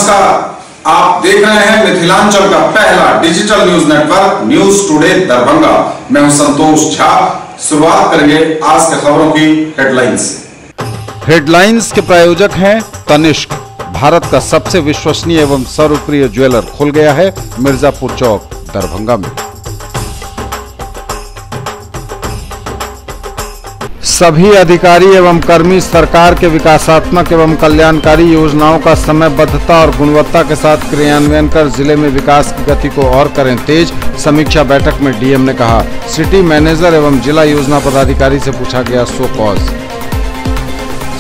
नमस्कार, आप देख रहे हैं मिथिलांचल का पहला digital news network news today Darbhanga. मैं हूं संतोष झा। शुरुआत करेंगे आज के खबरों की हेडलाइंस से। हेडलाइंस के प्रायोजक हैं तनिष्क। भारत का सबसे विश्वसनीय एवं सर्वप्रिय ज्वेलर खुल गया है मिर्जापुर चौक दरभंगा में। सभी अधिकारी एवं कर्मी सरकार के विकासात्मक एवं कल्याणकारी योजनाओं का समयबद्धता और गुणवत्ता के साथ क्रियान्वयन कर जिले में विकास की गति को और करें तेज। समीक्षा बैठक में डीएम ने कहा। सिटी मैनेजर एवं जिला योजना पदाधिकारी से पूछा गया सो कॉज।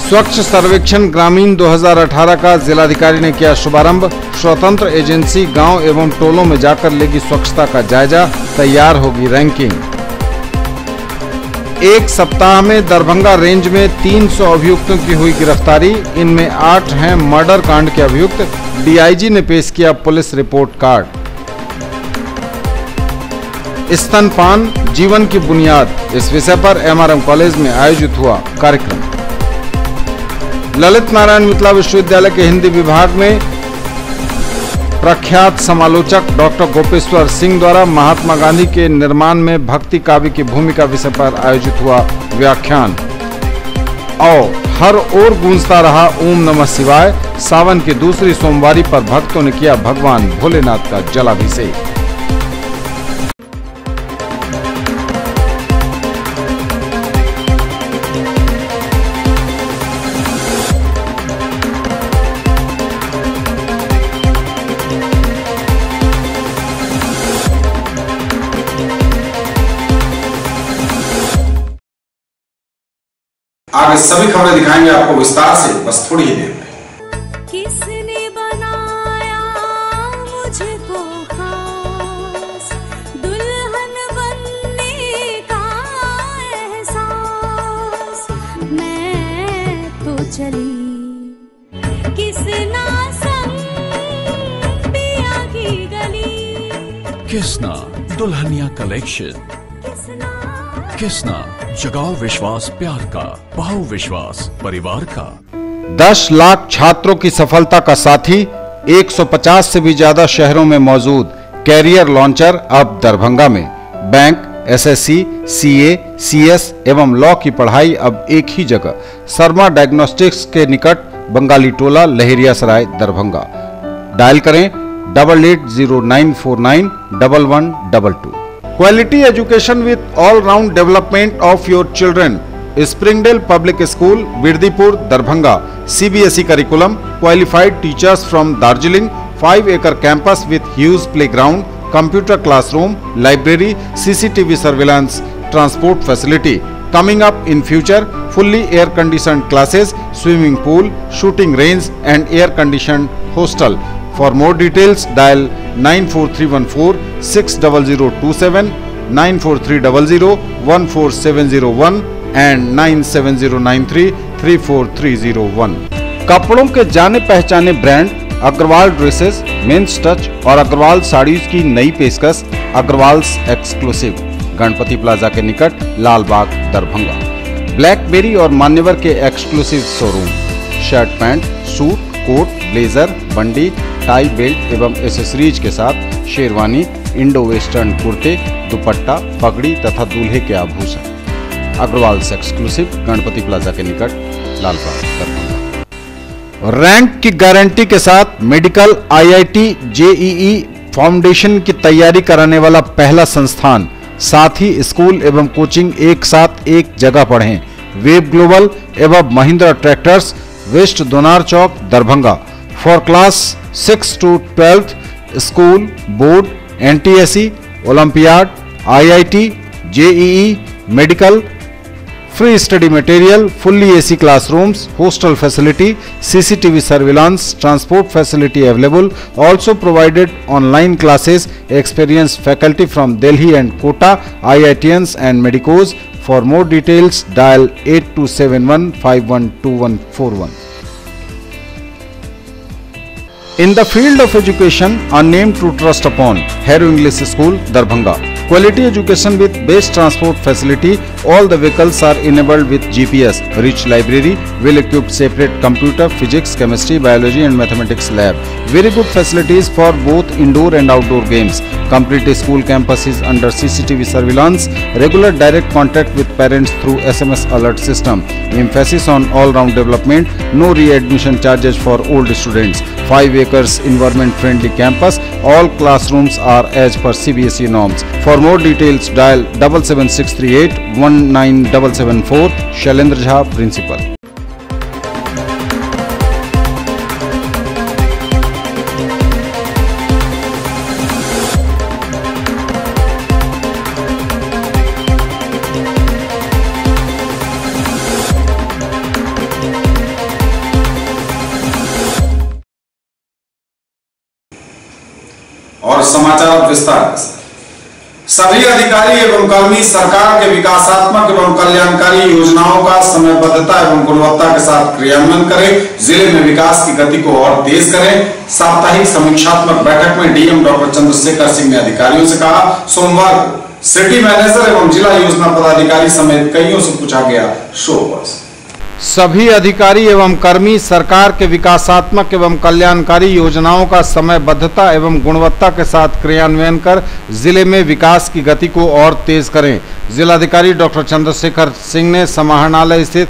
स्वच्छ सर्वेक्षण ग्रामीण 2018 का जिलाधिकारी ने किया शुभारंभ। स्वतंत्र एजेंसी गांव एवं टोलों में जाकर लेगी स्वच्छता का जायजा। तैयार होगी रैंकिंग। एक सप्ताह में दरभंगा रेंज में 300 अभियुक्तों की हुई गिरफ्तारी। इनमें 8 हैं मर्डर कांड के अभियुक्त। डीआईजी ने पेश किया पुलिस रिपोर्ट कार्ड। स्तनपान जीवन की बुनियाद, इस विषय पर एमआरएम कॉलेज में आयोजित हुआ कार्यक्रम। ललित नारायण मिथिला विश्वविद्यालय के हिंदी विभाग में प्रख्यात समालोचक डॉक्टर गोपेश्वर सिंह द्वारा महात्मा गांधी के निर्माण में भक्ति काव्य की भूमिका विषय पर आयोजित हुआ व्याख्यान। और हर ओर गूंजता रहा ओम नमः शिवाय। सावन की दूसरी सोमवारी पर भक्तों ने किया भगवान भोलेनाथ का जलाभिषेक। आगे सभी खबरें दिखाएंगे आपको विस्तार से, बस थोड़ी ही देर में। किसने बनाया मुझको खास, दुल्हन बनने का एहसास, मैं तो चली किसना संग पिया की गली। किसना दुल्हनिया कलेक्शन। किसना जगाओ विश्वास प्यार का, पाओ विश्वास परिवार का। 10 लाख छात्रों की सफलता का साथी 150 से भी ज्यादा शहरों में मौजूद कैरियर लॉन्चर अब दरभंगा में। बैंक, एसएससी, सीए, सीएस एवं लॉ की पढ़ाई अब एक ही जगह। शर्मा डायग्नोस्टिक्स के निकट बंगाली टोला, लहेरियासराय, दरभंगा। डायल करें 880949 1122। Quality education with all-round development of your children. Springdale Public School, Birdipur, Darbhanga. CBSE curriculum, qualified teachers from Darjeeling, 5-acre campus with huge playground, computer classroom, library, CCTV surveillance, transport facility. Coming up in future, fully air-conditioned classes, swimming pool, shooting range and air-conditioned hostel. For more details, dial 94314 60027, 94300 14701 and 97093 34301। कपड़ों के जाने पहचाने brand Agarwal dresses, men's touch और अग्रवाल साड़ीज की नई पेशकश। Agarwals exclusive, Ganpati plaza के निकट, लालबाग, दरभंगा। ब्लैकबेरी और मान्यवर के exclusive showroom. Shirt pant, suit, coat, blazer, बंडी, टाई, बेल्ट एवं एसेसरीज के साथ शेरवानी, इंडो वेस्टर्न कुर्ते, दुपट्टा, पगड़ी तथा दूल्हे के आभूषण। अग्रवाल एक्सक्लूसिव, गणपति प्लाजा के निकट, लालबाग, दरभंगा। रैंक की गारंटी के साथ मेडिकल, आईआईटी, जेईई फाउंडेशन की तैयारी कराने वाला पहला संस्थान। साथ ही स्कूल एवं कोचिंग एक साथ एक जगह पढ़ें। वेब ग्लोबल एवं Mahindra tractors, west Donar chowk, Darbhanga. For class 6 to 12th, school, board, NTSC, olympiad, IIT, JEE, medical, free study material, fully AC classrooms, hostel facility, CCTV surveillance, transport facility available, also provided online classes, experienced faculty from Delhi and Kota, IITians and medicos. For more details, dial 8271 512141। In the field of education, a name to trust upon, Hero English School, Darbhanga. Quality education with best transport facility. All the vehicles are enabled with GPS. Rich library, well-equipped separate computer, physics, chemistry, biology and mathematics lab. Very good facilities for both indoor and outdoor games. Complete school campus is under CCTV surveillance. Regular direct contact with parents through SMS alert system. Emphasis on all-round development. No readmission charges for old students. 5 acres environment-friendly campus. All classrooms are as per CBSE norms. For more details, dial 77638 19774. Shailendra Jha, Principal. और समाचार विस्तार से। सभी अधिकारी एवं कर्मी सरकार के विकासात्मक एवं कल्याणकारी योजनाओं का समयबद्धता एवं गुणवत्ता के साथ क्रियान्वयन करें। जिले में विकास की गति को और तेज करें। साप्ताहिक समीक्षात्मक बैठक में डीएम डॉक्टर चंद्रशेखर सिंह ने अधिकारियों से कहा। सोमवार को सिटी मैनेजर एवं जिला योजना पदाधिकारी समेत कईयों से पूछा गया शोकॉज। सभी अधिकारी एवं कर्मी सरकार के विकासात्मक एवं कल्याणकारी योजनाओं का समयबद्धता एवं गुणवत्ता के साथ क्रियान्वयन कर जिले में विकास की गति को और तेज करें। जिलाधिकारी डॉक्टर चंद्रशेखर सिंह ने समाहरणालय स्थित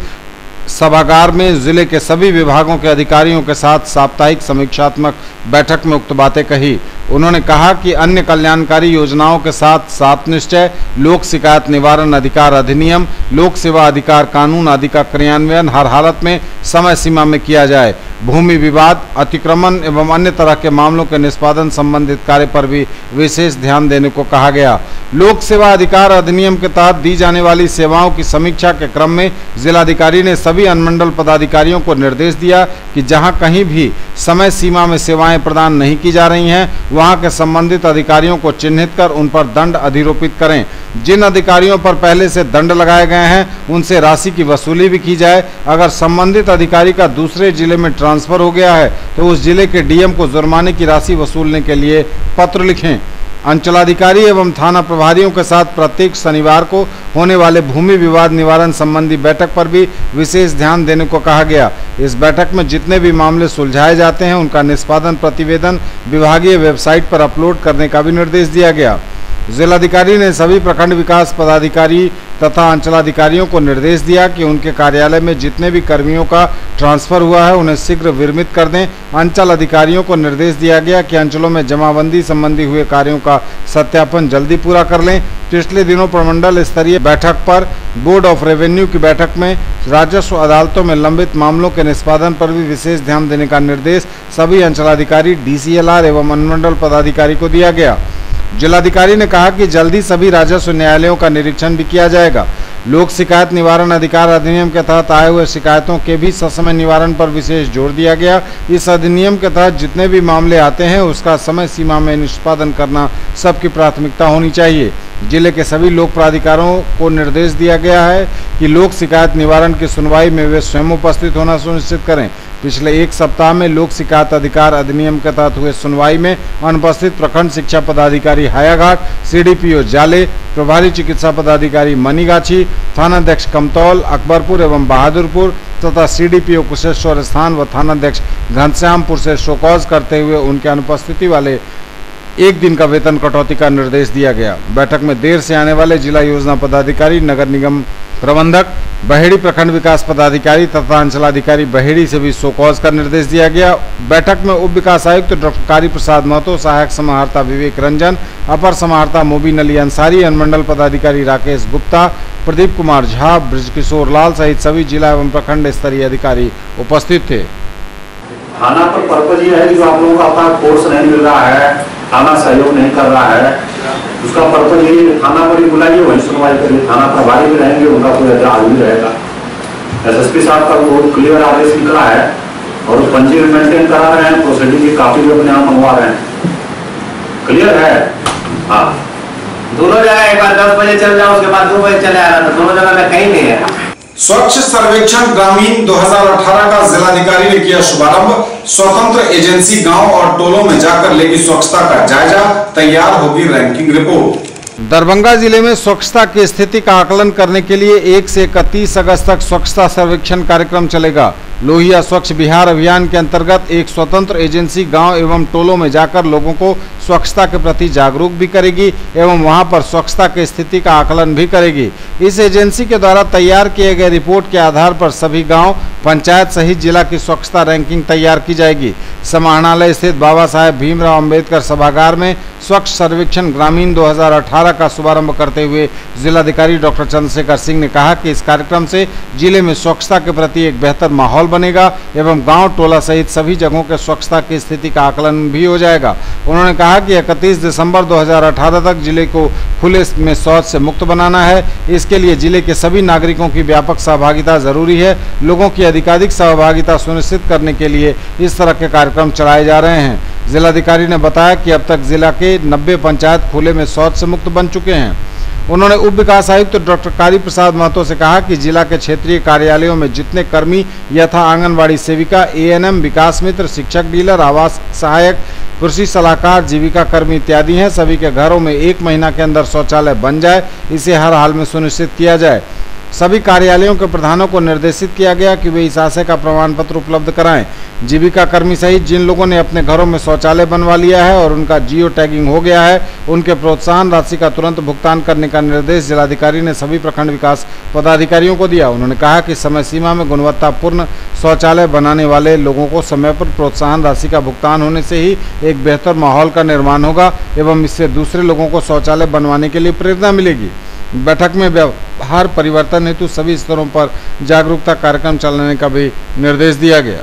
सभागार में जिले के सभी विभागों के अधिकारियों के साथ साप्ताहिक समीक्षात्मक बैठक में उक्त बातें कही। उन्होंने कहा कि अन्य कल्याणकारी योजनाओं के साथ सात निश्चय, लोक शिकायत निवारण अधिकार अधिनियम, लोक सेवा अधिकार कानून आदि का क्रियान्वयन हर हालत में समय सीमा में किया जाए। भूमि विवाद, अतिक्रमण एवं अन्य तरह के मामलों के निष्पादन संबंधित कार्य पर भी विशेष ध्यान देने को कहा गया। लोक सेवा अधिकार अधिनियम के तहत दी जाने वाली सेवाओं की समीक्षा के क्रम में जिलाधिकारी ने सभी अनुमंडल पदाधिकारियों को निर्देश दिया कि जहां कहीं भी समय सीमा में सेवाएं प्रदान नहीं की जा रही हैं, वहां के संबंधित अधिकारियों को चिन्हित कर उन पर दंड अधिरोपित करें। जिन अधिकारियों पर पहले से दंड लगाए गए हैं, उनसे राशि की वसूली भी की जाए। अगर संबंधित अधिकारी का दूसरे जिले में ट्रांसफर हो गया है तो उस जिले के डीएम को जुर्माने की राशि वसूलने के लिए पत्र लिखें। अंचलाधिकारी एवं थाना प्रभारियों के साथ प्रत्येक शनिवार को होने वाले भूमि विवाद निवारण संबंधी बैठक पर भी विशेष ध्यान देने को कहा गया। इस बैठक में जितने भी मामले सुलझाए जाते हैं, उनका निष्पादन प्रतिवेदन विभागीय वेबसाइट पर अपलोड करने का भी निर्देश दिया गया। जिलाधिकारी ने सभी प्रखंड विकास पदाधिकारी तथा अंचलाधिकारियों को निर्देश दिया कि उनके कार्यालय में जितने भी कर्मियों का ट्रांसफर हुआ है, उन्हें शीघ्र विरमित कर दें। अंचल अधिकारियों को निर्देश दिया गया कि अंचलों में जमाबंदी संबंधी हुए कार्यों का सत्यापन जल्दी पूरा कर लें। पिछले दिनों प्रमंडल स्तरीय बैठक पर बोर्ड ऑफ रेवेन्यू की बैठक में राजस्व अदालतों में लंबित मामलों के निष्पादन पर भी विशेष ध्यान देने का निर्देश सभी अंचलाधिकारी, डीसीएलआर एवं अनुमंडल पदाधिकारी को दिया गया। जिलाधिकारी ने कहा कि जल्दी सभी राजस्व न्यायालयों का निरीक्षण भी किया जाएगा। लोक शिकायत निवारण अधिकार अधिनियम के तहत आए हुए शिकायतों के भी ससमय निवारण पर विशेष जोर दिया गया। इस अधिनियम के तहत जितने भी मामले आते हैं, उसका समय सीमा में निष्पादन करना सबकी प्राथमिकता होनी चाहिए। जिले के सभी लोक प्राधिकारों को निर्देश दिया गया है कि लोक शिकायत निवारण की सुनवाई में वे स्वयं उपस्थित होना सुनिश्चित करें। पिछले एक सप्ताह में लोक शिकायत अधिकार अधिनियम के तहत हुए सुनवाई में अनुपस्थित प्रखंड शिक्षा पदाधिकारी हायाघाट, सीडीपीओ जाले, प्रभारी चिकित्सा पदाधिकारी मनीगाछी, थानाध्यक्ष कमतौल, अकबरपुर एवं बहादुरपुर तथा सीडीपीओ कुशेश्वर स्थान व थानाध्यक्ष घनश्यामपुर से शोकॉज करते हुए उनके अनुपस्थिति वाले एक दिन का वेतन कटौती का निर्देश दिया गया। बैठक में देर से आने वाले जिला योजना पदाधिकारी, नगर निगम प्रबंधक, बहेड़ी प्रखंड विकास पदाधिकारी तथा अंचलाधिकारी बहेड़ी से भी शोकॉज का निर्देश दिया गया। बैठक में उप विकास आयुक्त डॉक्टर कारी प्रसाद महतो, सहायक समाहर्ता विवेक रंजन, अपर समाहर्ता मोबिन अली अंसारी, अनुमंडल पदाधिकारी राकेश गुप्ता, प्रदीप कुमार झा, ब्रजकिशोर लाल सहित सभी जिला एवं प्रखंड स्तरीय अधिकारी उपस्थित थे। थाना पर पर्पज ये है कि जो आप लोगों को अपना कोर्स नहीं मिल रहा है, थाना सहयोग नहीं कर रहा है, उसका पर्पज यही थाना पर ही बुलाइए, वही सुनवाई करिए। थाना प्रभारी भी रहेंगे, उनका कोई एतराज भी रहेगा। एसएसपी साहब का बहुत क्लियर आदेश निकला है और पंजी मेंटेन करा रहे हैं, प्रोसीडिंग की कापी भी अपने यहाँ मंगवा रहे हैं। क्लियर है? हाँ, दोनों जगह एक बार 10 बजे चल जाओ, उसके बाद 2 बजे चले आ रहा था, दोनों जगह में कहीं नहीं है। स्वच्छ सर्वेक्षण ग्रामीण 2018 का जिलाधिकारी ने किया शुभारंभ। स्वतंत्र एजेंसी गांव और टोलों में जाकर लेगी स्वच्छता का जायजा, तैयार होगी रैंकिंग रिपोर्ट। दरभंगा जिले में स्वच्छता की स्थिति का आकलन करने के लिए 1 से 31 अगस्त तक स्वच्छता सर्वेक्षण कार्यक्रम चलेगा। लोहिया स्वच्छ बिहार अभियान के अंतर्गत एक स्वतंत्र एजेंसी गांव एवं टोलों में जाकर लोगों को स्वच्छता के प्रति जागरूक भी करेगी एवं वहां पर स्वच्छता की स्थिति का आकलन भी करेगी। इस एजेंसी के द्वारा तैयार किए गए रिपोर्ट के आधार पर सभी गांव, पंचायत सहित जिला की स्वच्छता रैंकिंग तैयार की जाएगी। समाहरणालय स्थित बाबा साहेब भीमराव अंबेडकर सभागार में स्वच्छ सर्वेक्षण ग्रामीण 2018 का शुभारंभ करते हुए जिलाधिकारी डॉक्टर चंद्रशेखर सिंह ने कहा कि इस कार्यक्रम से जिले में स्वच्छता के प्रति एक बेहतर माहौल बनेगा एवं गांव टोला सहित सभी जगहों के स्वच्छता की स्थिति का आकलन भी हो जाएगा। उन्होंने कहा कि 31 दिसंबर 2018 तक जिले को खुले में शौच से मुक्त बनाना है। इसके लिए जिले के सभी नागरिकों की व्यापक सहभागिता जरूरी है। लोगों की अधिकाधिक सहभागिता सुनिश्चित करने के लिए इस तरह के कार्यक्रम चलाए जा रहे हैं। जिलाधिकारी ने बताया कि अब तक जिला के 90 पंचायत खुले में शौच से मुक्त बन चुके हैं। उन्होंने उप विकास आयुक्त डॉक्टर कारी प्रसाद महतो से कहा कि जिला के क्षेत्रीय कार्यालयों में जितने कर्मी यथा आंगनबाड़ी सेविका, एएनएम, विकास मित्र, शिक्षक डीलर, आवास सहायक, कृषि सलाहकार, जीविका कर्मी इत्यादि हैं, सभी के घरों में 1 महीना के अंदर शौचालय बन जाए, इसे हर हाल में सुनिश्चित किया जाए। सभी कार्यालयों के प्रधानों को निर्देशित किया गया कि वे इस आशय का प्रमाण पत्र उपलब्ध कराएं। जीविका कर्मी सहित जिन लोगों ने अपने घरों में शौचालय बनवा लिया है और उनका जियो टैगिंग हो गया है, उनके प्रोत्साहन राशि का तुरंत भुगतान करने का निर्देश जिलाधिकारी ने सभी प्रखंड विकास पदाधिकारियों को दिया। उन्होंने कहा कि समय सीमा में गुणवत्तापूर्ण शौचालय बनाने वाले लोगों को समय पर प्रोत्साहन राशि का भुगतान होने से ही एक बेहतर माहौल का निर्माण होगा एवं इससे दूसरे लोगों को शौचालय बनवाने के लिए प्रेरणा मिलेगी। बैठक में व्यवहार परिवर्तन हेतु सभी स्तरों पर जागरूकता कार्यक्रम चलाने का भी निर्देश दिया गया।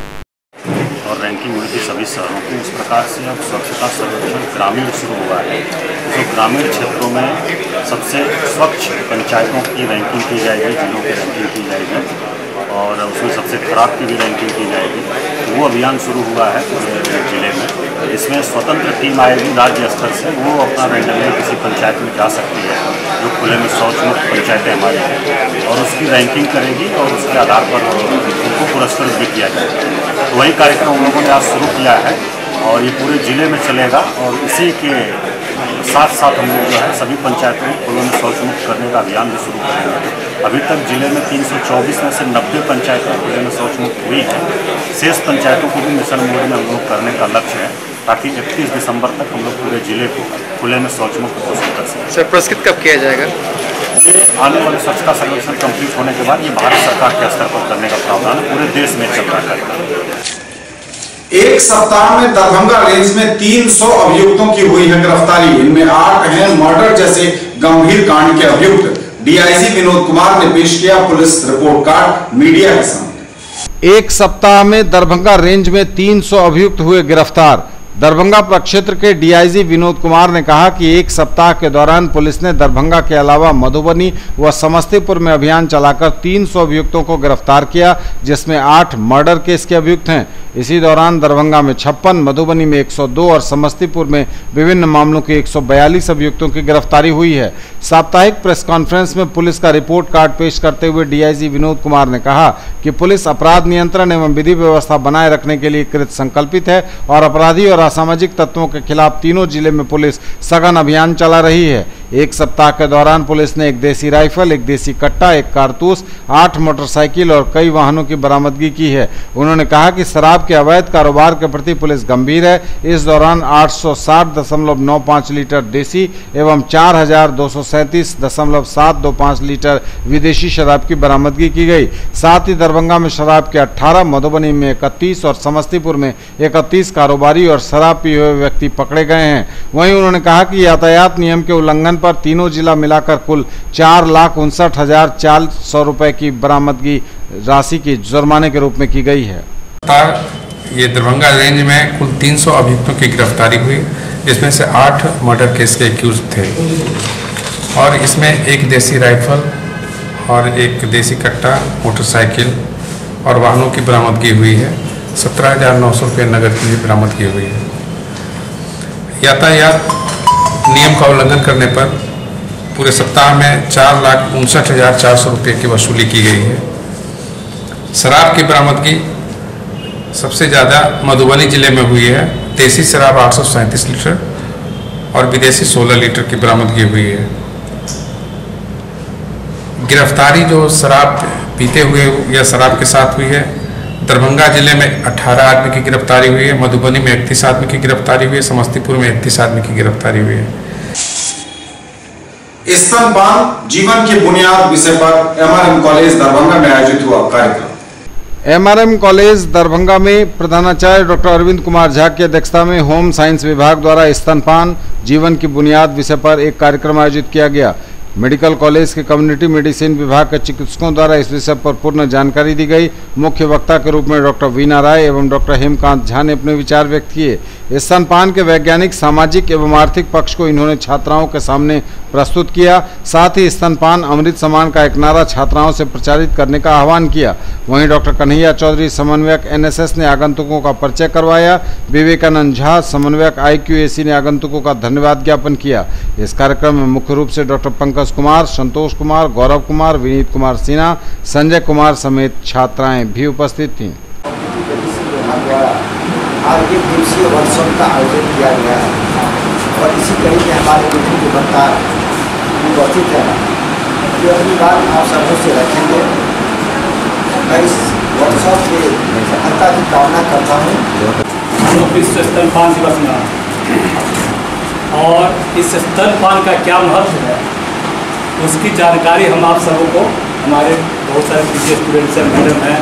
और रैंकिंग हुई थी सभी शहरों की। इस प्रकार से अब स्वच्छता सर्वेक्षण ग्रामीण शुरू हुआ है। जो ग्रामीण क्षेत्रों में सबसे स्वच्छ पंचायतों की रैंकिंग की जाएगी, जिलों की रैंकिंग की जाएगी और उसमें सबसे खराब की भी रैंकिंग की जाएगी। वो अभियान शुरू हुआ है पूरे जिले में। इसमें स्वतंत्र टीम आएगी राज्य स्तर से, वो अपना रैंडमली किसी पंचायत में जा सकती है जो खुले में शौच मुक्त पंचायतें हमारी हैं और उसकी रैंकिंग करेगी और उसके आधार पर उनको पुरस्कृत भी किया जाएगा। तो वही कार्यक्रम उन लोगों ने आज शुरू किया है और ये पूरे जिले में चलेगा और इसी के साथ साथ हम लोग जो है सभी पंचायतों में खुले में शौच मुक्त करने का अभियान भी शुरू करेंगे। अभी तक जिले में 324 में से 90 पंचायतें खुले में शौच मुक्त हुई हैं। शेष पंचायतों को भी मिशन मोड में हम लोग करने का लक्ष्य है ताकि 31 दिसंबर तक हम लोग पूरे जिले को खुले में शौच मुक्त घोषित कर सकें। सर, पुरस्कृत कब किया जाएगा? ये आने वाले स्वच्छता सर्वेक्षण कंप्लीट होने के बाद ये भारत सरकार के स्तर पर करने का प्रावधान पूरे देश में चल रहा है। एक सप्ताह में दरभंगा रेंज में 300 अभियुक्तों की हुई है गिरफ्तारी। इनमें 8 हैं मर्डर जैसे गंभीर कांड के अभियुक्त। डीआईजी विनोद कुमार ने पेश किया पुलिस रिपोर्ट कार्ड मीडिया के सामने। एक सप्ताह में दरभंगा रेंज में 300 अभियुक्त हुए गिरफ्तार। दरभंगा प्रक्षेत्र के डीआईजी विनोद कुमार ने कहा कि एक सप्ताह के दौरान पुलिस ने दरभंगा के अलावा मधुबनी व समस्तीपुर में अभियान चलाकर 300 अभियुक्तों को गिरफ्तार किया, जिसमें 8 मर्डर केस के अभियुक्त हैं। इसी दौरान दरभंगा में 56, मधुबनी में 102 और समस्तीपुर में विभिन्न मामलों के 142 अभियुक्तों की गिरफ्तारी हुई है। साप्ताहिक प्रेस कॉन्फ्रेंस में पुलिस का रिपोर्ट कार्ड पेश करते हुए डीआईजी विनोद कुमार ने कहा कि पुलिस अपराध नियंत्रण एवं विधि व्यवस्था बनाए रखने के लिए कृत संकल्पित है और अपराधी और असामाजिक तत्वों के खिलाफ तीनों जिले में पुलिस सघन अभियान चला रही है। एक सप्ताह के दौरान पुलिस ने एक देसी राइफल, एक देसी कट्टा, एक कारतूस, 8 मोटरसाइकिल और कई वाहनों की बरामदगी की है। उन्होंने कहा कि शराब के अवैध कारोबार के प्रति पुलिस गंभीर है। इस दौरान 860.95 लीटर देसी एवं 4237.725 लीटर विदेशी शराब की बरामदगी की गई। साथ ही दरभंगा में शराब के 18, मधुबनी में 31 और समस्तीपुर में 31 कारोबारी और शराब पिए हुए व्यक्ति पकड़े गए हैं। वहीं उन्होंने कहा कि यातायात नियम के उल्लंघन पर तीनों जिला मिलाकर कुल 4,59,400 रुपए की बरामदगी राशि की जुर्माने के रूप में की गई है। ये दरभंगा रेंज में कुल 300 अभियुक्तों की गिरफ्तारी हुई, जिसमें से 8 मर्डर केस के एक्यूज थे और इसमें एक देसी राइफल और एक देसी कट्टा, मोटरसाइकिल और वाहनों की बरामदगी हुई है। 17,900 रुपये नगद की भी बरामदगी हुई है। यातायात नियम का उल्लंघन करने पर पूरे सप्ताह में 4,59,400 रुपये की वसूली की गई है। शराब की बरामदगी सबसे ज़्यादा मधुबनी जिले में हुई है। देसी शराब 837 लीटर और विदेशी 16 लीटर की बरामदगी हुई है। गिरफ्तारी जो शराब पीते हुए या शराब के साथ हुई है, दरभंगा जिले में 18 आदमी की गिरफ्तारी हुई है, मधुबनी में 31 आदमी की गिरफ्तारी हुई है, समस्तीपुर में 31 आदमी की गिरफ्तारी हुई है। स्तनपान जीवन की बुनियाद विषय पर एमआरएम कॉलेज दरभंगा में आयोजित हुआ कार्यक्रम। एमआरएम कॉलेज दरभंगा में प्रधानाचार्य डॉक्टर अरविंद कुमार झा की अध्यक्षता में होम साइंस विभाग द्वारा स्तनपान जीवन की बुनियाद विषय पर एक कार्यक्रम आयोजित किया गया। मेडिकल कॉलेज के कम्युनिटी मेडिसिन विभाग के चिकित्सकों द्वारा इस विषय पर पूर्ण जानकारी दी गई। मुख्य वक्ता के रूप में डॉक्टर वीना राय एवं डॉक्टर हेमकांत झा ने अपने विचार व्यक्त किए। स्तनपान के वैज्ञानिक, सामाजिक एवं आर्थिक पक्ष को इन्होंने छात्राओं के सामने प्रस्तुत किया। साथ ही स्तनपान अमृत समान का एक नारा छात्राओं से प्रचारित करने का आह्वान किया। वहीं डॉक्टर कन्हैया चौधरी समन्वयक एनएसएस ने आगंतुकों का परिचय करवाया। विवेकानंद झा समन्वयक IQAC ने आगंतुकों का धन्यवाद ज्ञापन किया। इस कार्यक्रम में मुख्य रूप से डॉक्टर पंकज कुमार, संतोष कुमार, गौरव कुमार, विनीत कुमार सिन्हा, संजय कुमार समेत छात्राएं भी उपस्थित थीं। आज एक दिवसीय वर्कशॉप का आयोजन किया गया है और इसी कड़ी में हमारे मीटिंग के वक्ता उपस्थित है जो अपनी बात आप सबों से रखेंगे। मैं इस वर्कशॉप के सफलता की कामना करता हूँ। विश्व स्तनपान दिवस और इस स्तनपान का क्या महत्व है उसकी जानकारी हम आप सबों को, हमारे बहुत सारे पीजी स्टूडेंट्स हैं, मैडम हैं,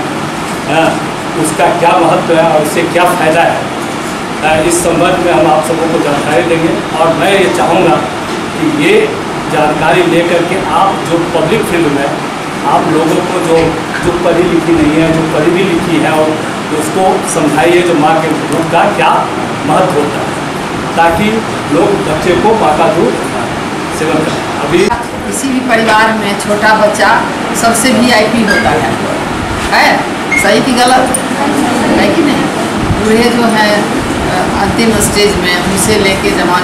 उसका क्या महत्व है और उससे क्या फ़ायदा है, इस संबंध में हम आप सबों को जानकारी देंगे। और मैं ये चाहूँगा कि ये जानकारी लेकर के आप जो पब्लिक फील्ड में आप लोगों को जो पढ़ी लिखी नहीं है, जो पढ़ी भी लिखी है, और उसको समझाइए जो माँ के दूध का क्या महत्व होता है, ताकि लोग बच्चे को माँ का दूध सेवन करें। अभी किसी भी परिवार में छोटा बच्चा सबसे VIP होता है सही कि गलत है कि नहीं? बूढ़े जो है अंतिम स्टेज में, उनसे लेके जवान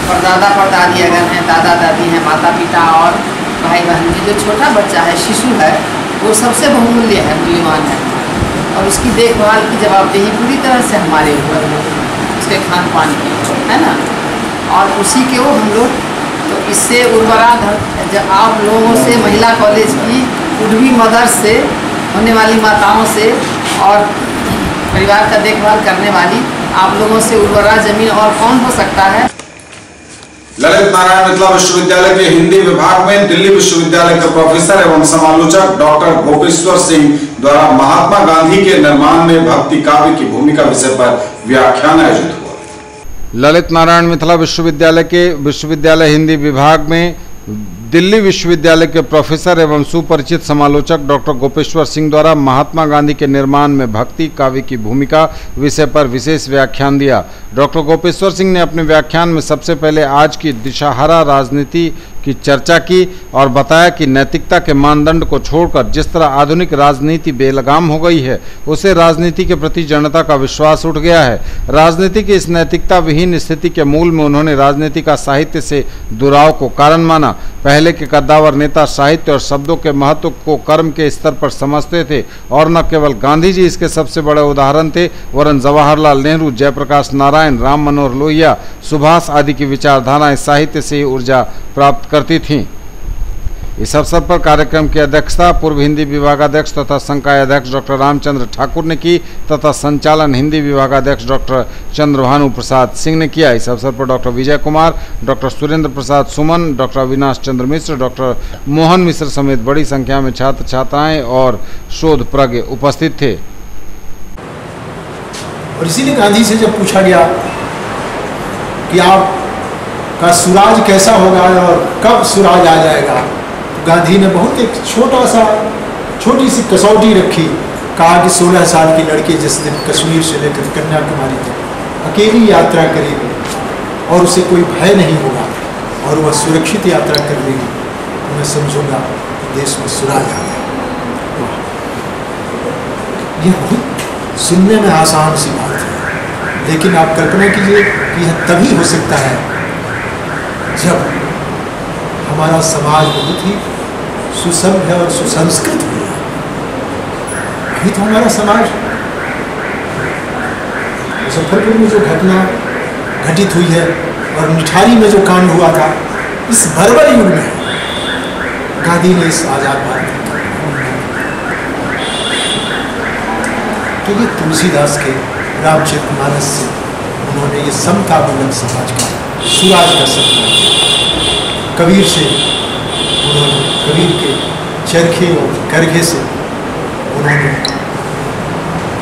परदादा परदादी अगर हैं, दादा दादी हैं, माता पिता और भाई बहन में जो छोटा बच्चा है, शिशु है, वो सबसे बहुमूल्य है, मूल्यवान है। और उसकी देखभाल की जवाबदेही पूरी तरह से हमारे ऊपर है, उसके खान पान की, है ना। और उसी के वो हम लोग, तो इससे उर्वरा जब आप लोगों से, महिला कॉलेज की उर्वी मदर से, होने वाली माताओं से और परिवार का देखभाल करने वाली आप लोगों से उर्वरा जमीन और कौन हो सकता है। ललित नारायण मिथिला विश्वविद्यालय के हिंदी विभाग में दिल्ली विश्वविद्यालय के प्रोफेसर एवं समालोचक डॉक्टर गोपेश्वर सिंह द्वारा महात्मा गांधी के निर्माण में भक्ति काव्य की भूमिका विषय पर व्याख्यान आयोजित हुआ। ललित नारायण मिथिला विश्वविद्यालय के विश्वविद्यालय हिंदी विभाग में दिल्ली विश्वविद्यालय के प्रोफेसर एवं सुपरिचित समालोचक डॉक्टर गोपेश्वर सिंह द्वारा महात्मा गांधी के निर्माण में भक्ति काव्य की भूमिका विषय पर विशेष व्याख्यान दिया। डॉक्टर गोपेश्वर सिंह ने अपने व्याख्यान में सबसे पहले आज की दिशाहारा राजनीति की चर्चा की और बताया कि नैतिकता के मानदंड को छोड़कर जिस तरह आधुनिक राजनीति बेलगाम हो गई है, उससे राजनीति के प्रति जनता का विश्वास उठ गया है। राजनीति की इस नैतिकता विहीन स्थिति के मूल में उन्होंने राजनीति का साहित्य से दुराव को कारण माना। पहले के कद्दावर नेता साहित्य और शब्दों के महत्व को कर्म के स्तर पर समझते थे और न केवल गांधी जी इसके सबसे बड़े उदाहरण थे, वरन जवाहरलाल नेहरू, जयप्रकाश नारायण, राम मनोहर लोहिया, सुभाष आदि की विचारधाराएं साहित्य से ही ऊर्जा प्राप्त करती थीं। इस अवसर पर कार्यक्रम की अध्यक्षता पूर्व हिंदी विभागाध्यक्ष तथा संकाय अध्यक्ष डॉक्टर रामचंद्र ठाकुर ने की तथा संचालन हिंदी विभागाध्यक्ष डॉक्टर चंद्रभानु प्रसाद सिंह ने किया। इस अवसर पर डॉक्टर विजय कुमार, डॉक्टर सुरेंद्र प्रसाद सुमन, डॉक्टर अविनाश चंद्र मिश्र, डॉक्टर मोहन मिश्र समेत बड़ी संख्या में छात्र छात्राएं और शोधप्रज्ञ उपस्थित थे। और इसीलिए गांधी से जब पूछा गया कि आपका सुराज कैसा होगा और कब सुराज आ जाएगा, तो गांधी ने बहुत एक छोटी सी कसौटी रखी। कहा कि 16 साल की लड़की जिस दिन कश्मीर से लेकर कन्याकुमारी तक अकेली यात्रा करेगी और उसे कोई भय नहीं होगा और वह सुरक्षित यात्रा कर लेगी, तो मैं समझूंगा देश में सुराज आ गया। यह बहुत सुनने में आसान सी बात है, लेकिन आप कल्पना कीजिए कि यह तभी हो सकता है जब हमारा समाज बहुत ही सुसभ्य और सुसंस्कृत हो। अभी तो हमारा समाज मुजफ्फरपुर में जो घटना घटित हुई है और निठारी में जो कांड हुआ था, इस बर्बर युग में गांधी ने इस आजाद भारत तो ये तुलसीदास के रामचरितमानस से उन्होंने ये समतामूलक समाज का सुराज का सपना, कबीर से उन्होंने कबीर के चरखे और करघे से उन्होंने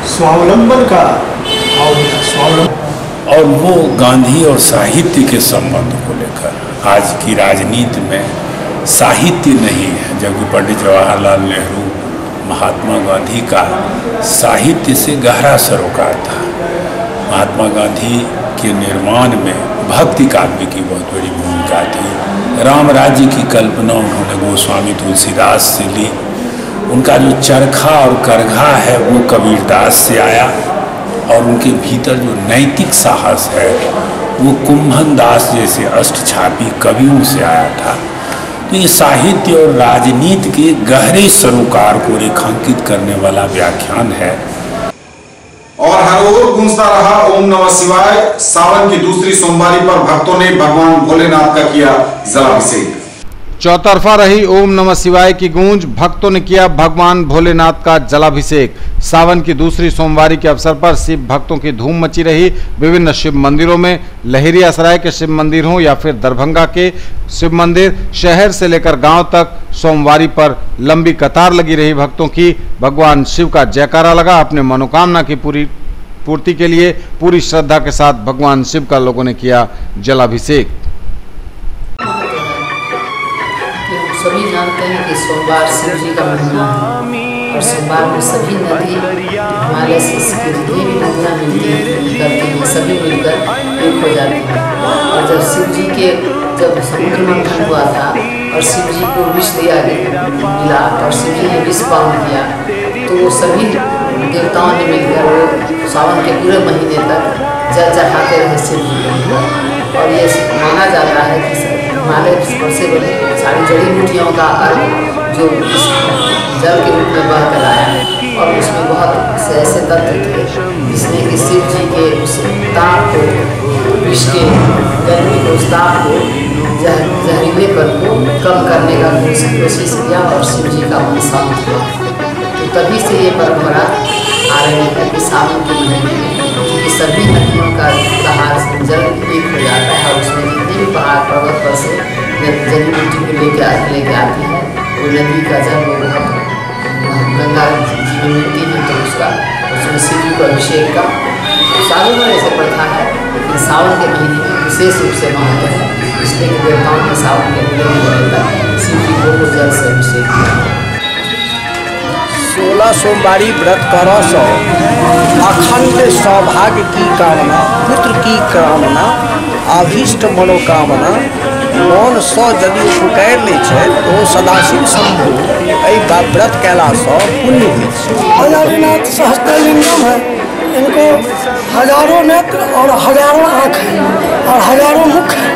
स्वावलंबन का भाव दिया, स्वावलंबन। और वो गांधी और साहित्य के संबंध को लेकर आज की राजनीति में साहित्य नहीं है, जबकि पंडित जवाहरलाल नेहरू महात्मा गांधी का साहित्य से गहरा सरोकार था। महात्मा गांधी के निर्माण में भक्ति काव्य की बहुत बड़ी भूमिका थी। राम राज्य की कल्पना उन्होंने गोस्वामी तुलसीदास से ली। उनका जो चरखा और करघा है वो कबीरदास से आया, और उनके भीतर जो नैतिक साहस है वो कुंभन दास जैसे अष्टछापी कवियों से आया था। तो ये साहित्य और राजनीति के गहरे सरोकार को रेखांकित करने वाला व्याख्यान है। और हर ओर गूंजता रहा ओम नमः शिवाय। सावन की दूसरी सोमवारी पर भक्तों ने भगवान भोलेनाथ का किया जलाभिषेक। चौतरफा रही ओम नमः शिवाय की गूंज, भक्तों ने किया भगवान भोलेनाथ का जलाभिषेक। सावन की दूसरी सोमवारी के अवसर पर शिव भक्तों की धूम मची रही। विभिन्न शिव मंदिरों में, लहेरियासराय के शिव मंदिर हो या फिर दरभंगा के शिव मंदिर, शहर से लेकर गांव तक सोमवारी पर लंबी कतार लगी रही भक्तों की। भगवान शिव का जयकारा लगा। अपने मनोकामना की पूर्ति के लिए पूरी श्रद्धा के साथ भगवान शिव का लोगों ने किया जलाभिषेक। सभी जानते हैं कि सोमवार शिव जी का महीना है और सोमवार में सभी नदी हिमालय से इसकी जितनी भी नदियाँ मिलती हैं सभी मिलकर एक हो जाती हैं। और जब शिव जी के जब समुद्र मंथन हुआ था और शिव जी को विष मिला और शिव जी ने विष पान किया, तो वो सभी देवताओं ने मिलकर वो सावन के पूरे महीने तक जल चढ़ाते रहे शिव जी को। और ये माना जाता है कि हिमालय से बड़ी सारी जड़ी बूटियों का अर्थ जो जल के रूप में बह कर आया, और उसमें बहुत से ऐसे तत्व थे जिसमें कि शिव जी के उस ताप को, विष के गर्मी को, उस ताप को, जहरीलेपन को कम करने का कोशिश किया और शिव जी का मन शांत हुआ। तो तभी से ये परंपरा आ रही है कि सावन के महीने में क्योंकि सभी नदियों का जल एक हो जाता है और उसमें जितने भी पहाड़ पर्वत पर से जड़ी बूटी को लेके आती है, वो नदी का जल वो बहुत गंगा जी में मिलती है, तो उसमें शिव जी को अभिषेक का सालों में ऐसे प्रथा है। लेकिन सावन के महीने में विशेष रूप से महत्व है, इसलिए देवताओं ने सावन के महीने में शिव जी को जल से अभिषेक किया। 16 सोमवारी व्रत कर सो अखंड सौभाग्य की कामना, पुत्र की कामना, अभीष्ट मनोकामना मन सौ यदि पुकार ले तो सदाशिव शंभु व्रत कैला सौ पुण्य हुई। नाथ सहस्त्रलिंगम है, इनको हजारों नेत्र और हजारों आँख है और हजारों मुख है।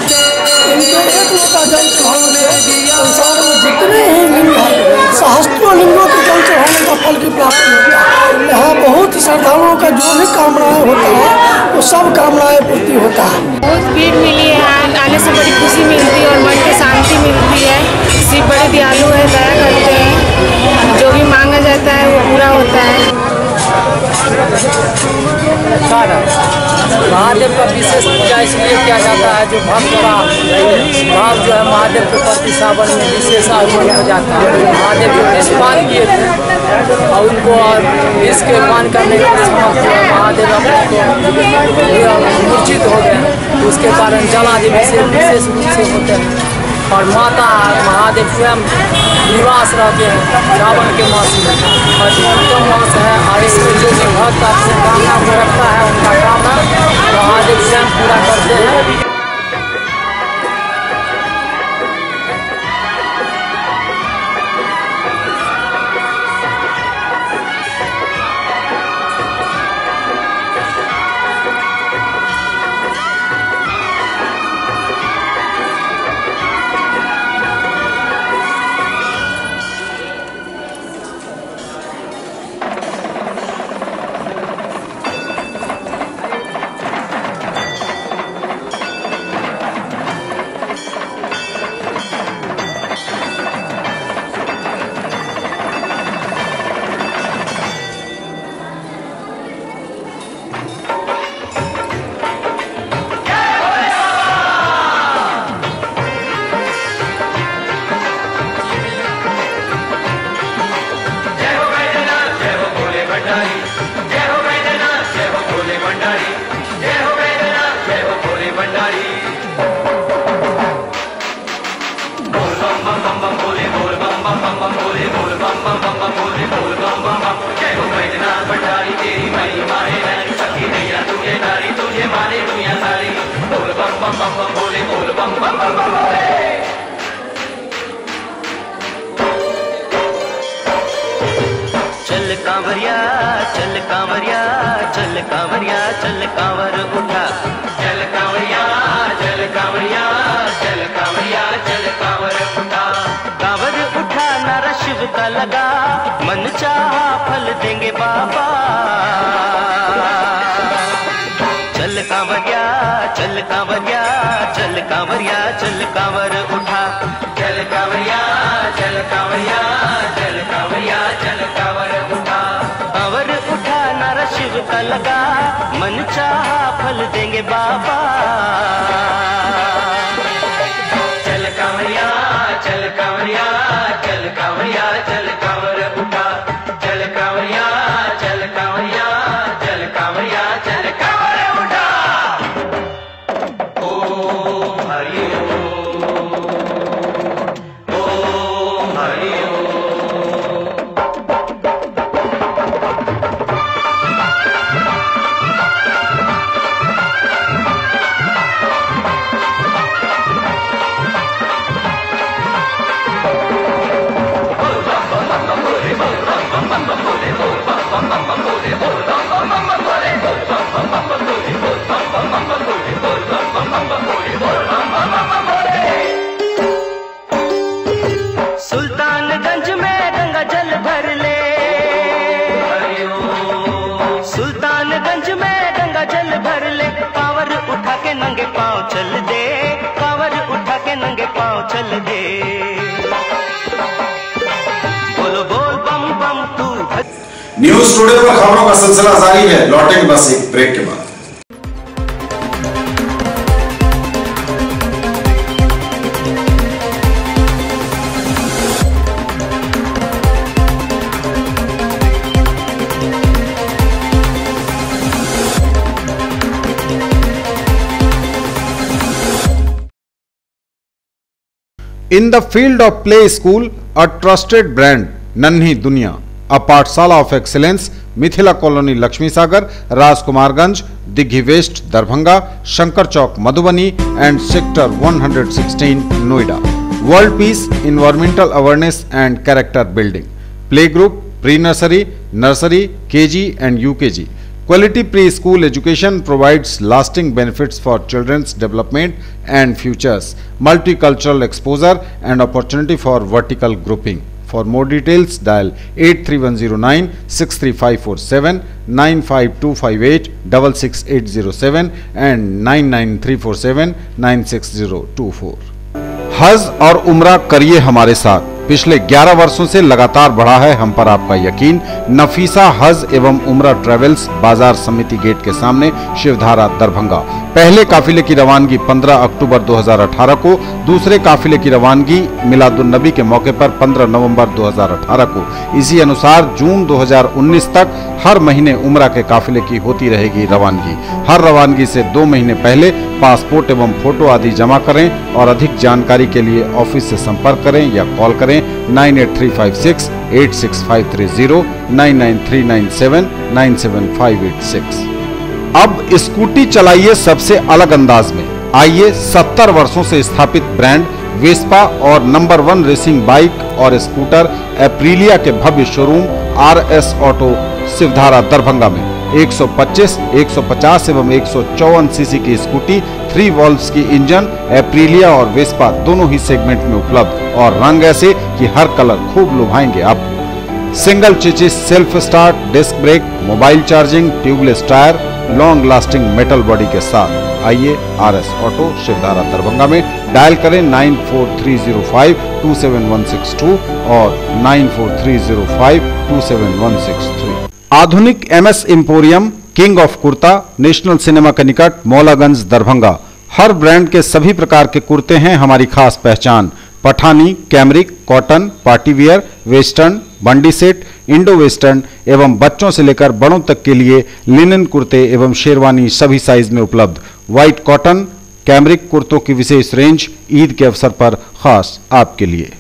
इनके एक लोटा जल चढ़ाने से संसार में जितने ही लिंग हैं सहस्त्रों लिंगों के जल चढ़ाने का फल की प्राप्ति होता है। यहाँ बहुत श्रद्धालुओं का जो भी कामनाएं होता है वो सब कामनाएं पूर्ति होता है। बहुत भीड़ मिली है, आने से बड़ी खुशी मिलती है और मन की शांति मिलती है। शिव बड़े दयालु है, दया करते हैं, जो भी मांगा जाता है वो पूरा होता है। महादेव का विशेष पूजा इसलिए किया जाता है, जो भक्त का भाव जो है महादेव के प्रति सावन में विशेष आगमन हो जाता है। महादेव जो निष्पान किए थे और उनको इसके पान करने के समर्थ महादेव मूर्छित हो गए, उसके कारण जलादि विशेष रूप से होते हैं। और माता महादेव स्वयं निवास रहते हैं सावन के मास में, और उत्तम मास है। और इसमें जो भी भक्त अपने कामना को रखता है उनका कामना महादेव स्वयं पूरा करते हैं। कांवरिया चल कांवरिया चल कांवरिया चल कांवर उठा, चल कांवरिया चल कांवरिया चल कांवरिया चल कांवर उठा। कांवर उठा नारा शिव का लगा, मन चाहा फल देंगे बाबा। चल कांवरिया चल कांवरिया चल कांवरिया चल कांवर उठा, चल कांवरिया चल कांवरिया चल कांवरिया चल कांवर उठा। कांवर उठा नारा शिव का लगा, मन चाहा फल देंगे बाबा। चल कांवरिया चल कांवरिया चल कांवरिया चल कांवर उठा, चल कांवरिया चल कांवरिया चल कांवरिया चल कांवर उठा। ओम हरि ओम हरि सुल्तानगंज में गंगा जल भर ले, सुल्तानगंज में गंगा जल भर ले। कांवर उठा के नंगे पांव चल दे, कांवर उठा के नंगे पांव चल दे। बोलो बोल बम बम तू। न्यूज टुडे पर खबरों का सिलसिला जारी है, लौटेंगे बस एक ब्रेक के बाद। In the field of play school, a trusted brand, नन्ही दुनिया, a Pathshala of excellence, Mithila colony Lakshmi Sagar, Rajkumarganj, Digghi west Darbhanga, Shankar chowk Madhubani and sector 116 Noida. World peace, environmental awareness and character building, play group, pre nursery, nursery, KG and UKG. Quality preschool education provides lasting benefits for children's development and futures, multicultural exposure and opportunity for vertical grouping. For more details, dial 83109 63547, 95258 66807 and 99347 96024। हज और उम्रा करिए हमारे साथ। पिछले 11 वर्षों से लगातार बढ़ा है हम पर आपका यकीन। नफीसा हज एवं उम्रा ट्रेवल्स, बाजार समिति गेट के सामने, शिवधारा दरभंगा। पहले काफिले की रवानगी 15 अक्टूबर 2018 को, दूसरे काफिले की रवानगी मिलादुन्नबी के मौके पर 15 नवंबर 2018 को। इसी अनुसार जून 2019 तक हर महीने उम्रा के काफिले की होती रहेगी रवानगी। हर रवानगी से 2 महीने पहले पासपोर्ट एवं फोटो आदि जमा करें और अधिक जानकारी के लिए ऑफिस से संपर्क करें या कॉल करें 98356 86530 99397 97586। अब स्कूटी चलाइए सबसे अलग अंदाज में। आइए 70 वर्षों से स्थापित ब्रांड वेस्पा और नंबर 1 रेसिंग बाइक और स्कूटर एप्रिलिया के भव्य showroom RS auto Shivdhara Darbhanga में 125, 150 एवं 154 सीसी की स्कूटी, 3 वॉल्व्स की इंजन, एप्रिलिया और वेस्पा दोनों ही सेगमेंट में उपलब्ध और रंग ऐसे कि हर कलर खूब लुभाएंगे आपको। Single chassis, self start, disc brake, mobile charging, tubeless tyre, long lasting metal body के साथ। आइए RS ऑटो शिवधारा दरभंगा में डायल करें 94305 27162 और 94305 27163। आधुनिक MS emporium, king of kurta, national cinema के निकट, मौलागंज दरभंगा। हर ब्रांड के सभी प्रकार के कुर्ते हैं हमारी खास पहचान। Pathani, cambric, cotton, party wear, western, बंडी सेट, इंडो वेस्टर्न एवं बच्चों से लेकर बड़ों तक के लिए लिनन कुर्ते एवं शेरवानी सभी साइज में उपलब्ध। व्हाइट कॉटन, कैमरिक कुर्तों की विशेष रेंज ईद के अवसर पर खास आपके लिए।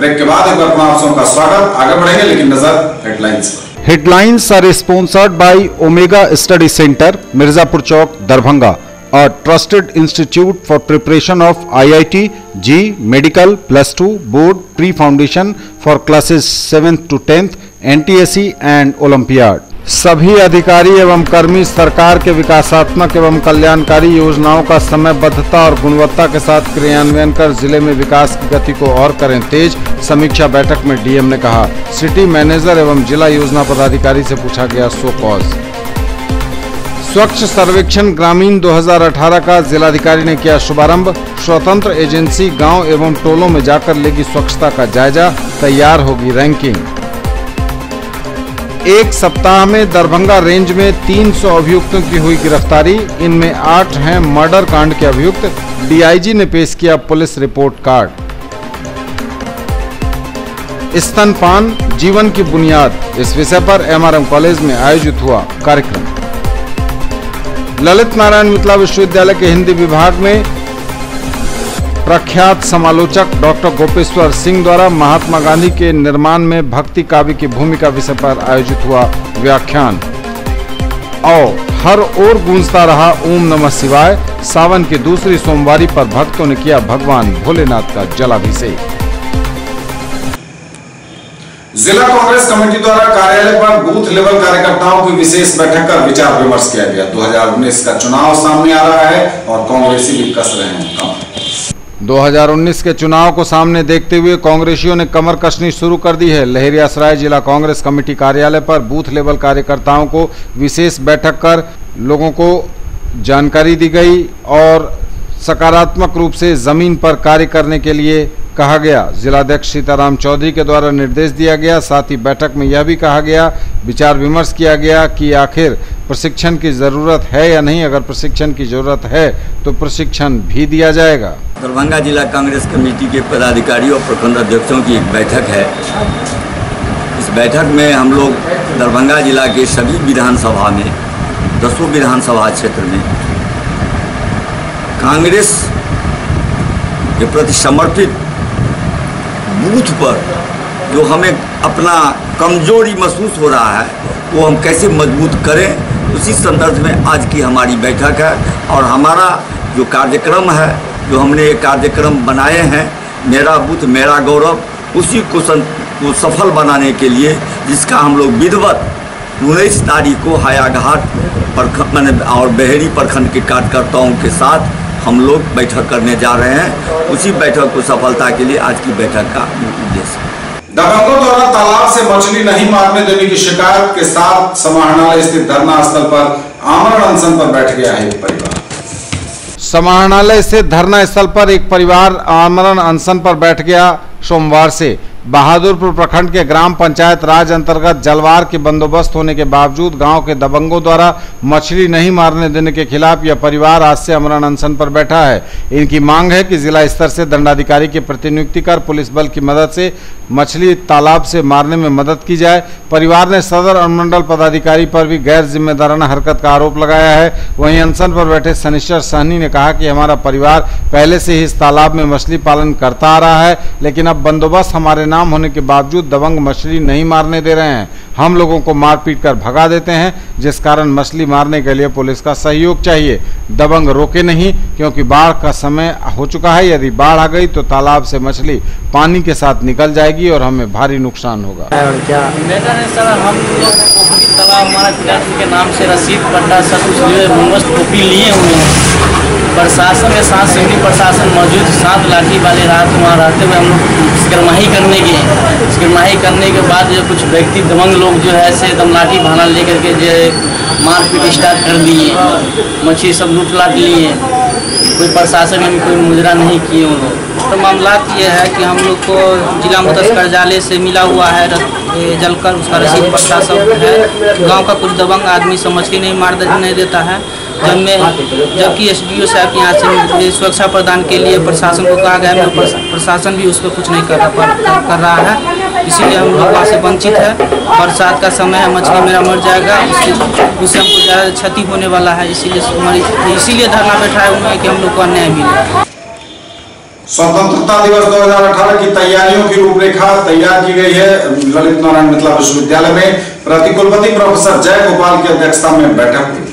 ब्रेक के बाद एक बार पुनः आप सबका स्वागत। आगे बढ़ेंगे लेकिन नजर हेडलाइंस पर। Headlines are sponsored by Omega Study Center, Mirzapur Chowk, Darbhanga, a trusted institute for preparation of IIT, JEE, Medical, +2, Board, Pre-Foundation for classes 7th to 10th, NTSE and Olympiad। सभी अधिकारी एवं कर्मी सरकार के विकासात्मक एवं कल्याणकारी योजनाओं का समयबद्धता और गुणवत्ता के साथ क्रियान्वयन कर जिले में विकास की गति को और करें तेज। समीक्षा बैठक में डीएम ने कहा। सिटी मैनेजर एवं जिला योजना पदाधिकारी से पूछा गया सो कॉज। स्वच्छ सर्वेक्षण ग्रामीण 2018 का जिलाधिकारी ने किया शुभारंभ। स्वतंत्र एजेंसी गांव एवं टोलों में जाकर लेगी स्वच्छता का जायजा, तैयार होगी रैंकिंग। एक सप्ताह में दरभंगा रेंज में 300 अभियुक्तों की हुई गिरफ्तारी, इनमें 8 हैं मर्डर कांड के अभियुक्त। डीआईजी ने पेश किया पुलिस रिपोर्ट कार्ड। स्तनपान जीवन की बुनियाद, इस विषय पर एमआरएम कॉलेज में आयोजित हुआ कार्यक्रम। ललित नारायण मिथिला विश्वविद्यालय के हिंदी विभाग में प्रख्यात समालोचक डॉक्टर गोपेश्वर सिंह द्वारा महात्मा गांधी के निर्माण में भक्ति काव्य की भूमिका विषय पर आयोजित हुआ व्याख्यान। और हर ओर गूंजता रहा ओम नमः शिवाय। सावन की दूसरी सोमवारी पर भक्तों ने किया भगवान भोलेनाथ का जलाभिषेक। जिला कांग्रेस कमेटी द्वारा कार्यालय पर बूथ लेवल कार्यकर्ताओं की विशेष बैठक कर विचार विमर्श किया गया। 2019 का चुनाव सामने आ रहा है और कांग्रेसी भी कस रहे हैं कमर। 2019 के चुनाव को सामने देखते हुए कांग्रेसियों ने कमर कसनी शुरू कर दी है। लहेरियासराय जिला कांग्रेस कमेटी कार्यालय पर बूथ लेवल कार्यकर्ताओं को विशेष बैठक कर लोगों को जानकारी दी गई और सकारात्मक रूप से जमीन पर कार्य करने के लिए कहा गया। जिलाध्यक्ष सीताराम चौधरी के द्वारा निर्देश दिया गया। साथ ही बैठक में यह भी कहा गया, विचार विमर्श किया गया कि आखिर प्रशिक्षण की जरूरत है या नहीं। अगर प्रशिक्षण की जरूरत है तो प्रशिक्षण भी दिया जाएगा। दरभंगा जिला कांग्रेस कमेटी के पदाधिकारियों और प्रखंड अध्यक्षों की एक बैठक है। इस बैठक में हम लोग दरभंगा जिला के सभी विधानसभा में 10 विधानसभा क्षेत्र में कांग्रेस के प्रति समर्पित बूथ पर जो हमें अपना कमजोरी महसूस हो रहा है वो हम कैसे मजबूत करें, उसी संदर्भ में आज की हमारी बैठक है। और हमारा जो कार्यक्रम है, जो हमने ये कार्यक्रम बनाए हैं, मेरा बूथ मेरा गौरव, उसी को सफल बनाने के लिए जिसका हम लोग विधिवत 19 तारीख को हायाघाट प्रखंड और बहेड़ी प्रखंड के कार्यकर्ताओं के साथ हम लोग बैठक करने जा रहे हैं। उसी बैठक को सफलता के लिए आज की बैठक का उद्देश्य है। दबंगों द्वारा तालाब से मछली नहीं मारने देने की शिकायत के साथ समाहरणालय स्थित धरना स्थल पर आमरण अनशन पर बैठ गया है एक परिवार। समाहरणालय स्थित धरना स्थल पर एक परिवार आमरण अनशन पर बैठ गया। सोमवार से बहादुरपुर प्रखंड के ग्राम पंचायत राज अंतर्गत जलवार के बंदोबस्त होने के बावजूद गांव के दबंगों द्वारा मछली नहीं मारने देने के खिलाफ यह परिवार आज से आमरण अनशन पर बैठा है। इनकी मांग है कि जिला स्तर से दंडाधिकारी की प्रतिनियुक्ति कर पुलिस बल की मदद से मछली तालाब से मारने में मदद की जाए। परिवार ने सदर अनुमंडल पदाधिकारी पर भी गैर जिम्मेदाराना हरकत का आरोप लगाया है। वहीं अनशन पर बैठे शनिश्चर सहनी ने कहा कि हमारा परिवार पहले से ही इस तालाब में मछली पालन करता आ रहा है, लेकिन अब बंदोबस्त हमारे नाम होने के बावजूद दबंग मछली नहीं मारने दे रहे हैं। हम लोगों को मारपीट कर भगा देते हैं, जिस कारण मछली मारने के लिए पुलिस का सहयोग चाहिए। दबंग रोके नहीं, क्योंकि बाढ़ का समय हो चुका है। यदि बाढ़ आ गई तो तालाब से मछली पानी के साथ निकल जाएगी और हमें भारी नुकसान होगा। और क्या सर, हम तालाब हमारा पिताजी के नाम से रसीद पट्टा सब कुछ बंदोबस्त कॉपी लिए हुए हैं। प्रशासन के साथ सिवनी प्रशासन मौजूद, 7 लाठी वाले रात वहाँ रहते हुए हम लोग स्करमाही करने गए। स्करमाही करने के बाद जो कुछ व्यक्ति दबंग लोग जो है ऐसे एकदम लाठी भाला लेकर के जो मारपीट स्टार्ट कर दिए, मछली सब लूट लाट लिए। कोई प्रशासन में कोई मुजरा नहीं किए उन लोग। तो मामला ये है कि हम लोग को जिला मत्स्य कार्यालय से मिला हुआ है जलकर उसका रसीद पट्टा सब है। गांव का कुछ दबंग आदमी सब मछली नहीं देता है। जबकि एसडीओ साहब यहाँ से सुरक्षा प्रदान के लिए प्रशासन को कहा गया है, प्रशासन भी उस पर कुछ नहीं कर रहा है। इसीलिए हम लोग वहाँ से वंचित है। बरसात का समय है, मछली मेरा मर जाएगा, उससे हमको ज़्यादा क्षति होने वाला है। इसीलिए धरना बैठाए हुए हैं कि हम लोग को अन्याय मिले। स्वतंत्रता दिवस 2018 की तैयारियों की रूपरेखा तैयार की गई है। ललित नारायण मिथिला विश्वविद्यालय में प्रतिकुलपति प्रोफेसर जय गोपाल की अध्यक्षता में बैठक हुई।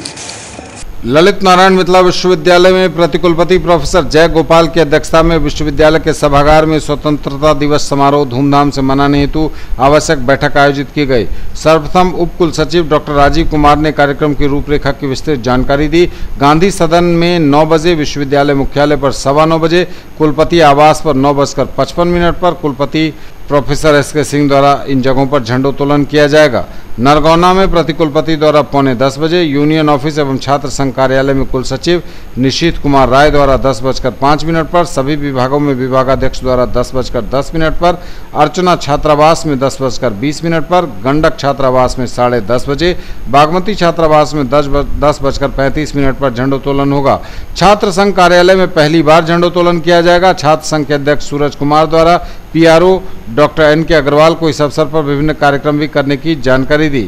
ललित नारायण मिथिला विश्वविद्यालय में प्रतिकुलपति प्रोफेसर जय गोपाल की अध्यक्षता में विश्वविद्यालय के सभागार में स्वतंत्रता दिवस समारोह धूमधाम से मनाने हेतु आवश्यक बैठक आयोजित की गई। सर्वप्रथम उप कुल सचिव डॉक्टर राजीव कुमार ने कार्यक्रम की रूपरेखा की विस्तृत जानकारी दी। गांधी सदन में 9 बजे, विश्वविद्यालय मुख्यालय पर 9:15 बजे, कुलपति आवास पर 9:55 पर कुलपति प्रोफेसर एस.के. सिंह द्वारा इन जगहों पर झंडोत्तोलन किया जाएगा। नरगौना में प्रतिकुलपति द्वारा 9:45 बजे, यूनियन ऑफिस एवं छात्र संघ कार्यालय में कुल सचिव निशीथ कुमार राय द्वारा 10:05 पर, सभी विभागों में विभागाध्यक्ष द्वारा 10:10 पर, अर्चना छात्रावास में 10:20 पर, गंडक छात्रावास में 10:30 बजे, बागमती छात्रावास में 10:35 पर झंडोत्तोलन होगा। छात्र संघ कार्यालय में पहली बार झंडोत्तोलन किया जाएगा। छात्र संघ के अध्यक्ष सूरज कुमार द्वारा PRO डॉक्टर N.K. अग्रवाल को इस अवसर पर विभिन्न कार्यक्रम भी करने की जानकारी दी।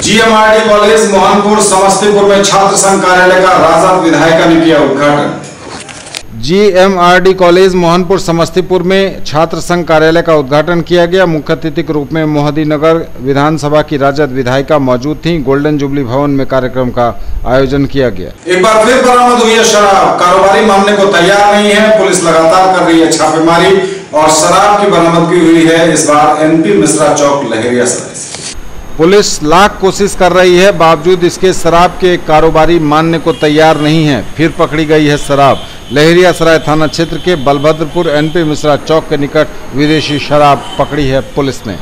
GMRD कॉलेज मोहनपुर समस्तीपुर में छात्र संघ कार्यालय का राजद विधायिका ने किया उद्घाटन। GMRD कॉलेज मोहनपुर समस्तीपुर में छात्र संघ कार्यालय का उद्घाटन किया गया। मुख्य अतिथि के रूप में मोहदीनगर विधानसभा की राजद विधायिका मौजूद थीं। गोल्डन जुबली भवन में कार्यक्रम का आयोजन किया गया। एक बार फिर बरामद हुई है शराब। कारोबारी मानने को तैयार नहीं है। पुलिस लगातार कर रही है छापेमारी और शराब की बरामदगी हुई है इस बार MP मिश्रा चौक लहेरियासराय से। पुलिस लाख कोशिश कर रही है, बावजूद इसके शराब के कारोबारी मानने को तैयार नहीं है। फिर पकड़ी गई है शराब। लहेरियासराय थाना क्षेत्र के बलभद्रपुर NP मिश्रा चौक के निकट विदेशी शराब पकड़ी है पुलिस ने।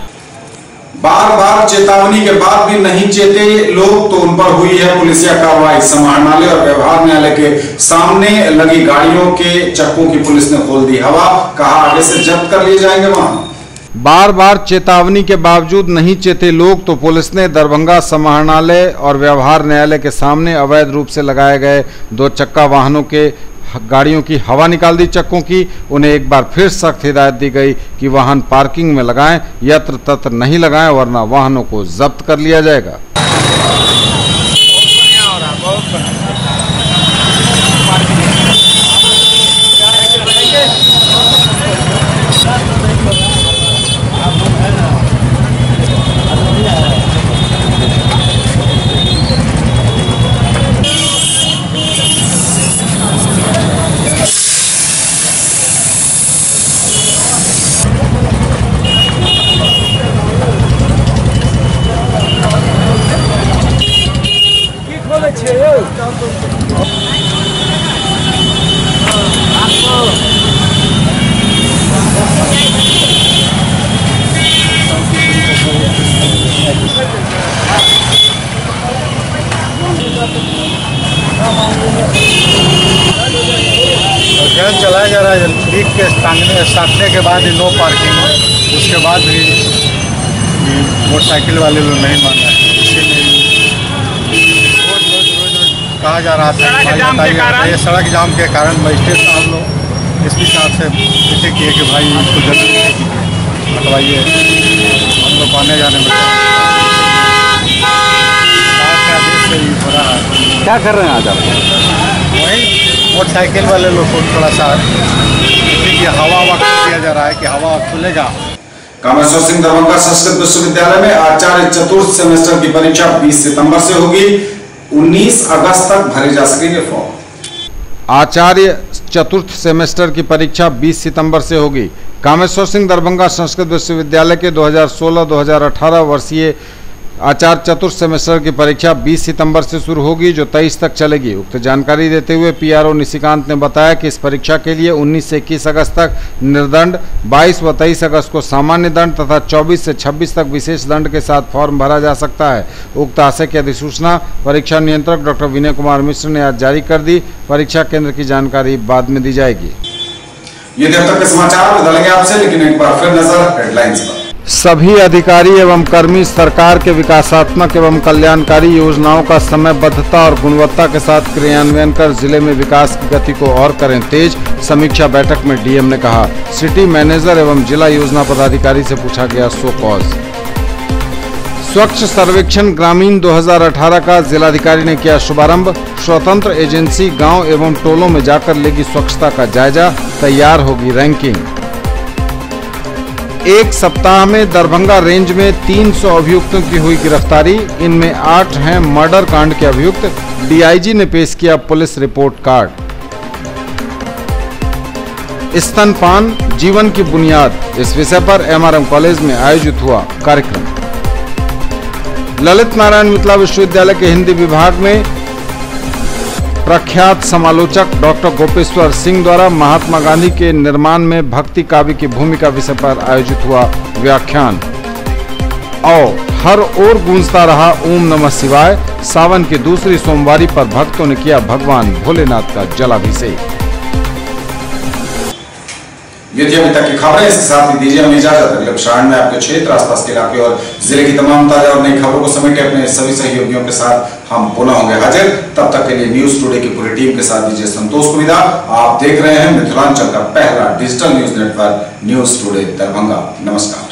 बार बार चेतावनी के बाद भी नहीं चेते लोग, तो उन पर हुई है पुलिसिया कार्रवाई। समाहरणालय और व्यवहार न्यायालय के सामने लगी गाड़ियों के चक्कों की पुलिस ने खोल दी हवा। कहा आगे से जब्त कर लिए जाएंगे वाहन। बार बार चेतावनी के बावजूद नहीं चेते लोग, तो पुलिस ने दरभंगा समाहरणालय और व्यवहार न्यायालय के सामने अवैध रूप से लगाए गए 2 चक्का वाहनों के गाड़ियों की हवा निकाल दी चक्कों की। उन्हें एक बार फिर सख्त हिदायत दी गई कि वाहन पार्किंग में लगाएं, यत्र तत्र नहीं लगाएं, वरना वाहनों को जब्त कर लिया जाएगा। अभियान चलाया जा रहा है। लीक के साधने के बाद नो पार्किंग, उसके बाद भी मोटरसाइकिल वाले लोग नहीं मान रहे हैं। इसीलिए रोज कहा जा रहा था ये सड़क जाम के कारण मजिस्ट्रेट साहब लोग SP साहब से ऐसे किए कि भाई इसको जल्दी हटवाइए, हम लोग आने जाने में हो रहा है। क्या कर रहे हैं आज आप? वही मोटरसाइकिल वाले लोग को थोड़ा सा हवा दिया जा रहा है कि हवा खुलेगा। कामेश्वर सिंह दरभंगा संस्कृत विश्वविद्यालय में आचार्य चतुर्थ सेमेस्टर की परीक्षा 20 सितंबर से होगी। 19 अगस्त तक भरे जा सकेंगे फॉर्म। आचार्य चतुर्थ सेमेस्टर की परीक्षा 20 सितंबर से होगी। कामेश्वर सिंह दरभंगा संस्कृत विश्वविद्यालय के 2016-2018 वर्षीय आचार्य चतुर्थ सेमेस्टर की परीक्षा 20 सितंबर से शुरू होगी, जो 23 तक चलेगी। उक्त जानकारी देते हुए PRO निशिकांत ने बताया कि इस परीक्षा के लिए 19 से 21 अगस्त तक निर्दंड, 22 व 23 अगस्त को सामान्य दंड तथा 24 से 26 तक विशेष दंड के साथ फॉर्म भरा जा सकता है। उक्त आशय की अधिसूचना परीक्षा नियंत्रक डॉक्टर विनय कुमार मिश्र ने आज जारी कर दी। परीक्षा केंद्र की जानकारी बाद में दी जाएगी। ये अब तक के समाचार बदलेंगे आपसे, लेकिन एक बार फिर नजर हेडलाइंस पर। सभी अधिकारी एवं कर्मी सरकार के विकासात्मक एवं कल्याणकारी योजनाओं का समयबद्धता और गुणवत्ता के साथ क्रियान्वयन कर जिले में विकास की गति को और करें तेज। समीक्षा बैठक में DM ने कहा। सिटी मैनेजर एवं जिला योजना पदाधिकारी से पूछा गया सो कॉज। स्वच्छ सर्वेक्षण ग्रामीण 2018 का जिलाधिकारी ने किया शुभारंभ। स्वतंत्र एजेंसी गांव एवं टोलों में जाकर लेगी स्वच्छता का जायजा। तैयार होगी रैंकिंग। एक सप्ताह में दरभंगा रेंज में 300 अभियुक्तों की हुई गिरफ्तारी, इनमें 8 हैं मर्डर कांड के अभियुक्त। डीआईजी ने पेश किया पुलिस रिपोर्ट कार्ड। स्तनपान जीवन की बुनियाद, इस विषय पर एमआरएम कॉलेज में आयोजित हुआ कार्यक्रम। ललित नारायण मिथिला विश्वविद्यालय के हिंदी विभाग में प्रख्यात समालोचक डॉक्टर गोपेश्वर सिंह द्वारा महात्मा गांधी के निर्माण में भक्ति काव्य की भूमिका विषय पर आयोजित हुआ व्याख्यान। और हर ओर गूंजता रहा ओम नमः शिवाय, सावन की दूसरी सोमवारी पर भक्तों ने किया भगवान भोलेनाथ का जलाभिषेक। ये थी अभी तक की खबरें, इसके साथ ही दीजिए हमें इजाजत। अगले प्रसारण में आपके क्षेत्र, आसपास के इलाके और जिले की तमाम ताजा और नई खबरों को समेटे अपने सभी सहयोगियों के साथ हम पुनः होंगे हाजिर। तब तक के लिए न्यूज टुडे की पूरी टीम के साथ दीजिए संतोष को विदा। आप देख रहे हैं मिथिलांचल का पहला digital news network news today Darbhanga. नमस्कार।